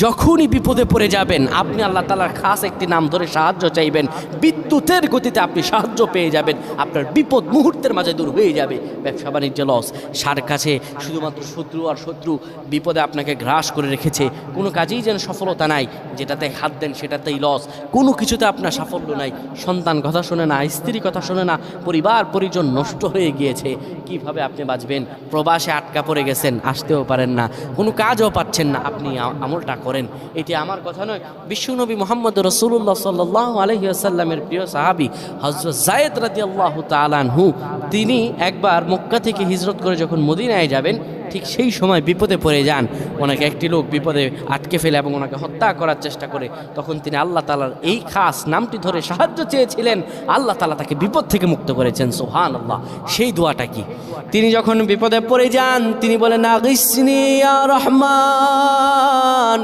যখনই বিপদে পড়ে যাবেন আপনি আল্লাহ তাআলার খাস একটি নাম ধরে সাহায্য চাইবেন, বিদ্যুতের গতিতে আপনি সাহায্য পেয়ে যাবেন, আপনার বিপদ মুহূর্তের মাঝে দূর হয়ে যাবে। ব্যবসা বাণিজ্য লস, সার কাছে শুধুমাত্র শত্রু আর শত্রু, বিপদে আপনাকে গ্রাস করে রেখেছে, কোনো কাজেই যেন সফলতা নাই, যেটাতে হাত দেন সেটাতেই লস, কোনো কিছুতে আপনার সাফল্য নাই, সন্তান কথা শোনে না, স্ত্রী কথা শোনে না, পরিবার পরিজন নষ্ট হয়ে গিয়েছে, কিভাবে আপনি বাঁচবেন? প্রবাসে আটকা পড়ে গেছেন, আসতেও পারেন না, কোনো কাজও পাচ্ছেন না, আপনি আমলটা করেন। এটি আমার কথা নয়, বিশ্বনবী মুহাম্মদ রাসূলুল্লাহ সাল্লাল্লাহু আলাইহি ওয়াসাল্লামের প্রিয় সাহাবী হযরত যায়েদ রাদিয়াল্লাহু তাআলা আনহু, তিনি একবার মক্কা থেকে হিজরত করে যখন মদিনায় যাবেন, ঠিক সেই সময় বিপদে পড়ে যান। ওনাকে একটি লোক বিপদে আটকে ফেলে এবং ওনাকে হত্যা করার চেষ্টা করে। তখন তিনি আল্লাহ তাআলার এই খাস নামটি ধরে সাহায্য চেয়েছিলেন, আল্লাহ তাআলা তাকে বিপদ থেকে মুক্ত করেছেন। সুবহানাল্লাহ। সেই দোয়াটা কি? তিনি যখন বিপদে পড়ে যান তিনি বলেন, আগিসনি ইয়া রহমান।